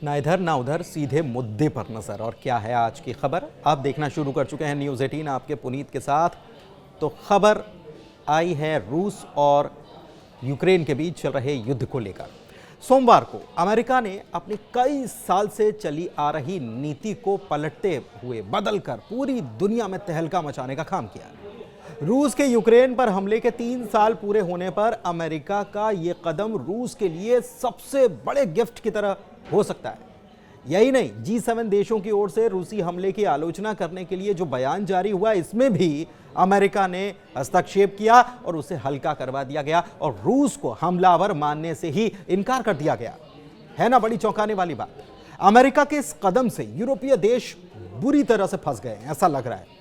ना इधर ना उधर, सीधे मुद्दे पर नजर। और क्या है आज की खबर, आप देखना शुरू कर चुके हैं न्यूज़ 18 आपके पुनीत के साथ। तो खबर आई है रूस और यूक्रेन के बीच चल रहे युद्ध को लेकर। सोमवार को अमेरिका ने अपनी कई साल से चली आ रही नीति को पलटते हुए बदलकर पूरी दुनिया में तहलका मचाने का काम किया। रूस के यूक्रेन पर हमले के 3 साल पूरे होने पर अमेरिका का ये कदम रूस के लिए सबसे बड़े गिफ्ट की तरह हो सकता है। यही नहीं, G7 देशों की ओर से रूसी हमले की आलोचना करने के लिए जो बयान जारी हुआ, इसमें भी अमेरिका ने हस्तक्षेप किया और उसे हल्का करवा दिया गया और रूस को हमलावर मानने से ही इनकार कर दिया गया। है ना बड़ी चौंकाने वाली बात। अमेरिका के इस कदम से यूरोपीय देश बुरी तरह से फंस गए, ऐसा लग रहा है।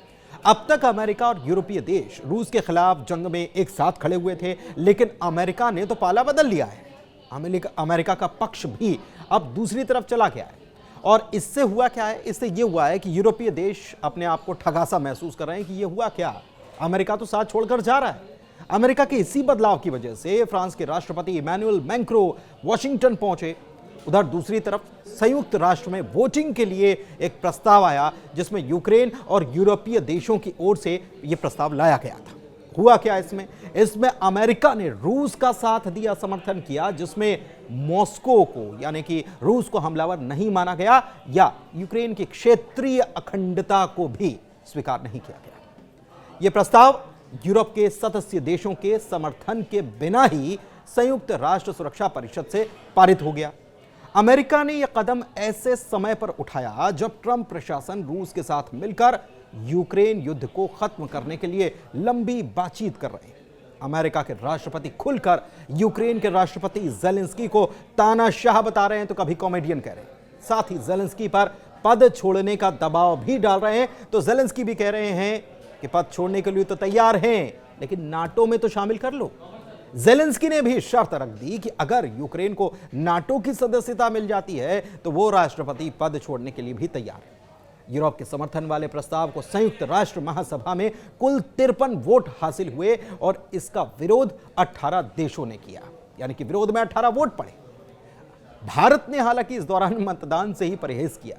अब तक अमेरिका और यूरोपीय देश रूस के खिलाफ जंग में एक साथ खड़े हुए थे, लेकिन अमेरिका ने तो पाला बदल लिया है। अमेरिका का पक्ष भी अब दूसरी तरफ चला गया है। और इससे हुआ क्या है? इससे यह हुआ है कि यूरोपीय देश अपने आप को ठगासा महसूस कर रहे हैं कि यह हुआ क्या, अमेरिका तो साथ छोड़कर जा रहा है। अमेरिका के इसी बदलाव की वजह से फ्रांस के राष्ट्रपति इमैनुअल मैक्रों वॉशिंगटन पहुंचे। उधर दूसरी तरफ संयुक्त राष्ट्र में वोटिंग के लिए एक प्रस्ताव आया, जिसमें यूक्रेन और यूरोपीय देशों की ओर से यह प्रस्ताव लाया गया था। हुआ क्या इसमें अमेरिका ने रूस का साथ दिया, समर्थन किया, जिसमें मॉस्को को यानी कि रूस को हमलावर नहीं माना गया या यूक्रेन की क्षेत्रीय अखंडता को भी स्वीकार नहीं किया गया। यह प्रस्ताव यूरोप के सदस्य देशों के समर्थन के बिना ही संयुक्त राष्ट्र सुरक्षा परिषद से पारित हो गया। अमेरिका ने यह कदम ऐसे समय पर उठाया जब ट्रंप प्रशासन रूस के साथ मिलकर यूक्रेन युद्ध को खत्म करने के लिए लंबी बातचीत कर रहे हैं। अमेरिका के राष्ट्रपति खुलकर यूक्रेन के राष्ट्रपति जेलेंस्की को तानाशाह बता रहे हैं, तो कभी कॉमेडियन कह रहे हैं। साथ ही जेलेंस्की पर पद छोड़ने का दबाव भी डाल रहे हैं। तो जेलेंस्की भी कह रहे हैं कि पद छोड़ने के लिए तो तैयार हैं, लेकिन नाटो में तो शामिल कर लो। जेलेंस्की ने भी शर्त रख दी कि अगर यूक्रेन को नाटो की सदस्यता मिल जाती है तो वो राष्ट्रपति पद छोड़ने के लिए भी तैयार है। यूरोप के समर्थन वाले प्रस्ताव को संयुक्त राष्ट्र महासभा में कुल 53 वोट हासिल हुए और इसका विरोध 18 देशों ने किया, यानी कि विरोध में 18 वोट पड़े। भारत ने हालांकि इस दौरान मतदान से ही परहेज किया।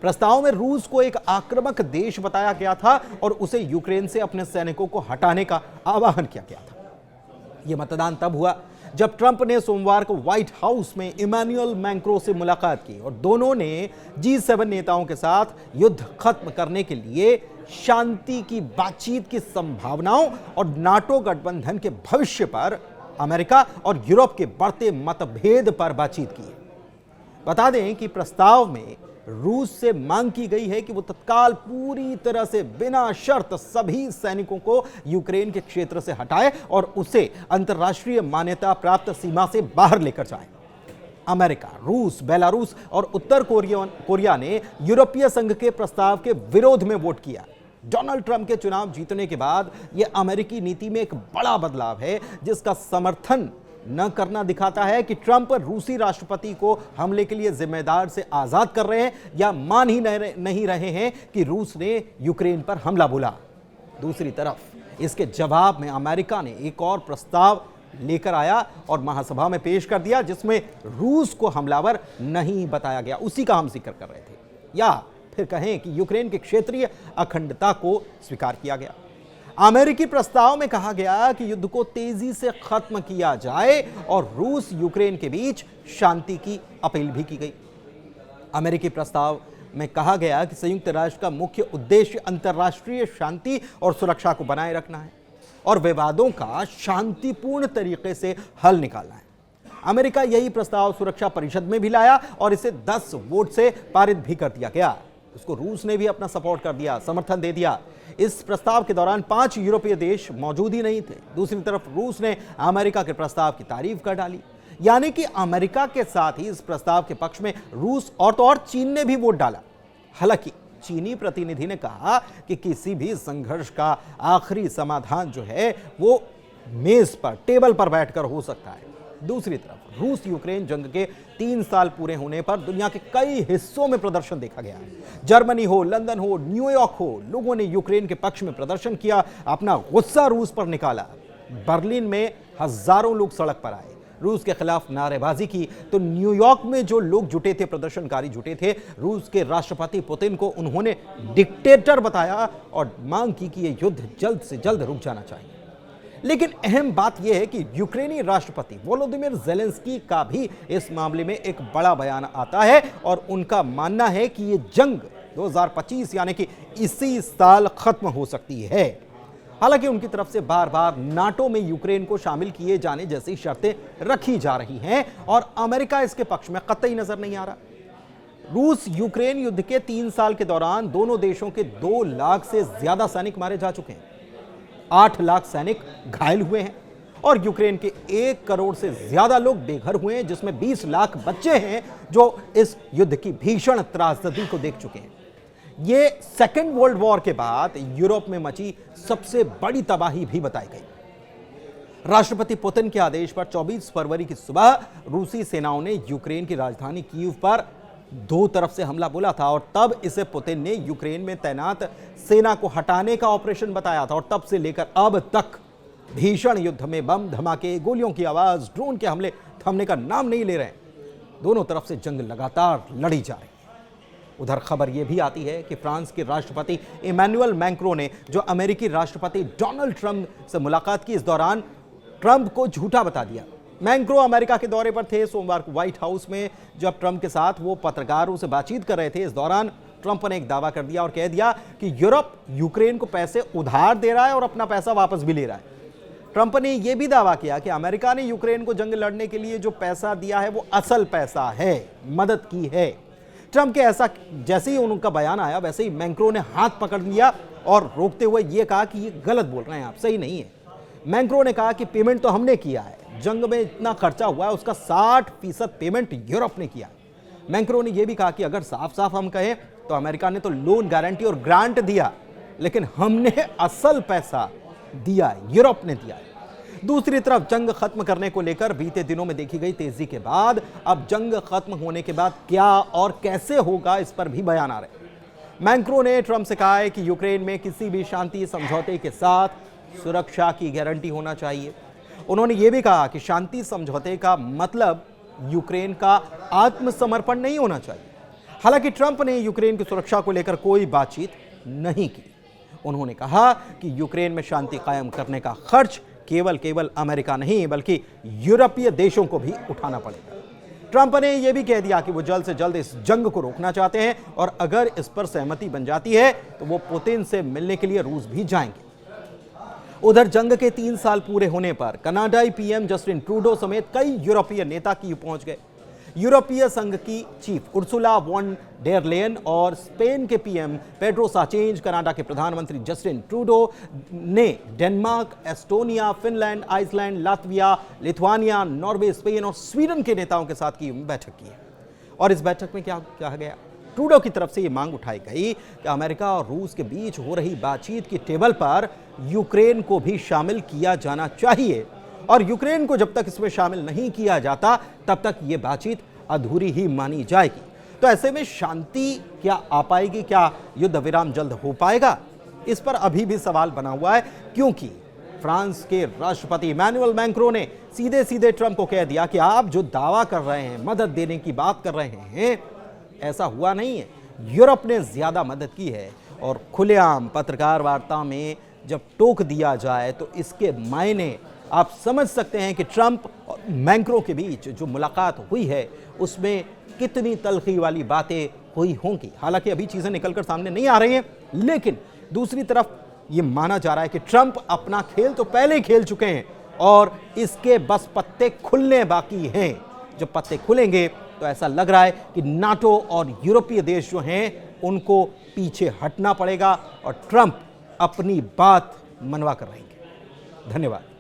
प्रस्ताव में रूस को एक आक्रामक देश बताया गया था और उसे यूक्रेन से अपने सैनिकों को हटाने का आह्वान किया गया था। यह मतदान तब हुआ जब ट्रंप ने सोमवार को व्हाइट हाउस में इमैनुअल मैक्रों से मुलाकात की और दोनों ने G7 नेताओं के साथ युद्ध खत्म करने के लिए शांति की बातचीत की संभावनाओं और नाटो गठबंधन के भविष्य पर अमेरिका और यूरोप के बढ़ते मतभेद पर बातचीत की। बता दें कि प्रस्ताव में रूस से मांग की गई है कि वो तत्काल पूरी तरह से बिना शर्त सभी सैनिकों को यूक्रेन के क्षेत्र से हटाए और उसे अंतर्राष्ट्रीय मान्यता प्राप्त सीमा से बाहर लेकर जाए। अमेरिका, रूस, बेलारूस और उत्तर कोरिया ने यूरोपीय संघ के प्रस्ताव के विरोध में वोट किया। डोनाल्ड ट्रंप के चुनाव जीतने के बाद यह अमेरिकी नीति में एक बड़ा बदलाव है, जिसका समर्थन न करना दिखाता है कि ट्रंप रूसी राष्ट्रपति को हमले के लिए जिम्मेदार से आजाद कर रहे हैं या मान ही नहीं रहे हैं कि रूस ने यूक्रेन पर हमला बोला। दूसरी तरफ इसके जवाब में अमेरिका ने एक और प्रस्ताव लेकर आया और महासभा में पेश कर दिया, जिसमें रूस को हमलावर नहीं बताया गया। उसी का हम जिक्र कर रहे थे, या फिर कहें कि यूक्रेन के क्षेत्रीय अखंडता को स्वीकार किया गया। अमेरिकी प्रस्ताव में कहा गया कि युद्ध को तेजी से खत्म किया जाए और रूस यूक्रेन के बीच शांति की अपील भी की गई। अमेरिकी प्रस्ताव में कहा गया कि संयुक्त राष्ट्र का मुख्य उद्देश्य अंतर्राष्ट्रीय शांति और सुरक्षा को बनाए रखना है और विवादों का शांतिपूर्ण तरीके से हल निकालना है। अमेरिका यही प्रस्ताव सुरक्षा परिषद में भी लाया और इसे 10 वोट से पारित भी कर दिया गया। उसको रूस ने भी अपना सपोर्ट कर दिया, समर्थन दे दिया। इस प्रस्ताव के दौरान 5 यूरोपीय देश मौजूद ही नहीं थे। दूसरी तरफ रूस ने अमेरिका के प्रस्ताव की तारीफ कर डाली, यानी कि अमेरिका के साथ ही इस प्रस्ताव के पक्ष में रूस और तो और चीन ने भी वोट डाला। हालांकि चीनी प्रतिनिधि ने कहा कि किसी भी संघर्ष का आखिरी समाधान जो है वो मेज पर, टेबल पर बैठकर हो सकता है। दूसरी तरफ रूस यूक्रेन जंग के 3 साल पूरे होने पर दुनिया के कई हिस्सों में प्रदर्शन देखा गया। जर्मनी हो, लंदन हो, न्यूयॉर्क हो, लोगों ने यूक्रेन के पक्ष में प्रदर्शन किया, अपना गुस्सा रूस पर निकाला। बर्लिन में हजारों लोग सड़क पर आए। रूस के खिलाफ नारेबाजी की, तो न्यूयॉर्क में जो लोग जुटे थे, प्रदर्शनकारी जुटे थे, रूस के राष्ट्रपति पुतिन को उन्होंने डिक्टेटर बताया और मांग की कि यह युद्ध जल्द से जल्द रुक जाना चाहिए। लेकिन अहम बात यह है कि यूक्रेनी राष्ट्रपति वोलोदिमीर ज़ेलेंस्की का भी इस मामले में एक बड़ा बयान आता है और उनका मानना है कि यह जंग 2025 यानी कि इसी साल खत्म हो सकती है। हालांकि उनकी तरफ से बार बार नाटो में यूक्रेन को शामिल किए जाने जैसी शर्तें रखी जा रही हैं और अमेरिका इसके पक्ष में कतई नजर नहीं आ रहा। रूस यूक्रेन युद्ध के 3 साल के दौरान दोनों देशों के 2 लाख से ज्यादा सैनिक मारे जा चुके हैं, 8 लाख सैनिक घायल हुए हैं और यूक्रेन के 1 करोड़ से ज्यादा लोग बेघर हुए हैं, जिसमें 20 लाख बच्चे हैं जो इस युद्ध की भीषण त्रासदी को देख चुके हैं। ये सेकेंड वर्ल्ड वॉर के बाद यूरोप में मची सबसे बड़ी तबाही भी बताई गई। राष्ट्रपति पुतिन के आदेश पर 24 फरवरी की सुबह रूसी सेनाओं ने यूक्रेन की राजधानी कीव पर 2 तरफ से हमला बोला था और तब इसे पुतिन ने यूक्रेन में तैनात सेना को हटाने का ऑपरेशन बताया था और तब से लेकर अब तक भीषण युद्ध में बम धमाके, गोलियों की आवाज, ड्रोन के हमले थमने का नाम नहीं ले रहे हैं। दोनों तरफ से जंग लगातार लड़ी जा रही है। उधर खबर यह भी आती है कि फ्रांस के राष्ट्रपति इमैनुअल मैक्रों ने जो अमेरिकी राष्ट्रपति डोनाल्ड ट्रंप से मुलाकात की, इस दौरान ट्रंप को झूठा बता दिया। मैक्रो अमेरिका के दौरे पर थे। सोमवार को व्हाइट हाउस में जब ट्रंप के साथ वो पत्रकारों से बातचीत कर रहे थे, इस दौरान ट्रंप ने एक दावा कर दिया और कह दिया कि यूरोप यूक्रेन को पैसे उधार दे रहा है और अपना पैसा वापस भी ले रहा है। ट्रंप ने यह भी दावा किया कि अमेरिका ने यूक्रेन को जंग लड़ने के लिए जो पैसा दिया है वो असल पैसा है, मदद की है। ट्रंप के ऐसा जैसे ही उनका बयान आया वैसे ही मैक्रो ने हाथ पकड़ लिया और रोकते हुए यह कहा कि ये गलत बोल रहे हैं आप, सही नहीं है। मैक्रो ने कहा कि पेमेंट तो हमने किया है, जंग में इतना खर्चा हुआ है उसका 60% पेमेंट यूरोप ने किया। मैक्रो ने यह भी कहा कि अगर साफ साफ हम कहें तो अमेरिका ने तो लोन गारंटी और ग्रांट दिया, लेकिन हमने असल पैसा दिया, यूरोप ने दिया है। दूसरी तरफ जंग खत्म करने को लेकर बीते दिनों में देखी गई तेजी के बाद अब जंग खत्म होने के बाद क्या और कैसे होगा, इस पर भी बयान आ रहे हैं। मैक्रो ने ट्रंप से कहा है कि यूक्रेन में किसी भी शांति समझौते के साथ सुरक्षा की गारंटी होना चाहिए। उन्होंने यह भी कहा कि शांति समझौते का मतलब यूक्रेन का आत्मसमर्पण नहीं होना चाहिए। हालांकि ट्रंप ने यूक्रेन की सुरक्षा को लेकर कोई बातचीत नहीं की। उन्होंने कहा कि यूक्रेन में शांति कायम करने का खर्च केवल अमेरिका नहीं बल्कि यूरोपीय देशों को भी उठाना पड़ेगा। ट्रंप ने यह भी कह दिया कि वो जल्द से जल्द इस जंग को रोकना चाहते हैं और अगर इस पर सहमति बन जाती है तो वो पुतिन से मिलने के लिए रूस भी जाएंगे। उधर जंग के 3 साल पूरे होने पर कनाडाई पीएम जस्टिन ट्रूडो समेत कई यूरोपीय नेता कीव पहुंच गए। यूरोपीय संघ की chief Ursula von der Leyen और स्पेन के पीएम पेड्रो साचेंज, कनाडा के प्रधानमंत्री जस्टिन ट्रूडो ने Denmark, Estonia, Finland, Iceland, Latvia, Lithuania, Norway, Spain और स्वीडन के नेताओं के साथ की बैठक की है। और इस बैठक में क्या कहा गया? ट्रूडो की तरफ से ये मांग उठाई गई कि अमेरिका और रूस के बीच हो रही बातचीत की टेबल पर यूक्रेन को भी शामिल किया जाना चाहिए और यूक्रेन को जब तक इसमें शामिल नहीं किया जाता तब तक ये बातचीत अधूरी ही मानी जाएगी। तो ऐसे में शांति क्या आ पाएगी? क्या युद्ध विराम जल्द हो पाएगा? इस पर अभी भी सवाल बना हुआ है, क्योंकि फ्रांस के राष्ट्रपति इमैनुअल मैक्रों ने सीधे सीधे ट्रंप को कह दिया कि आप जो दावा कर रहे हैं, मदद देने की बात कर रहे हैं, ऐसा हुआ नहीं है। यूरोप ने ज्यादा मदद की है। और खुलेआम पत्रकार वार्ता में जब टोक दिया जाए तो इसके मायने आप समझ सकते हैं कि ट्रंप और मैक्रो के बीच जो मुलाकात हुई है उसमें कितनी तलखी वाली बातें हुई होंगी। हालांकि अभी चीजें निकलकर सामने नहीं आ रही हैं, लेकिन दूसरी तरफ ये माना जा रहा है कि ट्रंप अपना खेल तो पहले ही खेल चुके हैं और इसके बस पत्ते खुलने बाकी हैं। जब पत्ते खुलेंगे तो ऐसा लग रहा है कि नाटो और यूरोपीय देश जो हैं उनको पीछे हटना पड़ेगा और ट्रंप अपनी बात मनवा कर रहेंगे। धन्यवाद।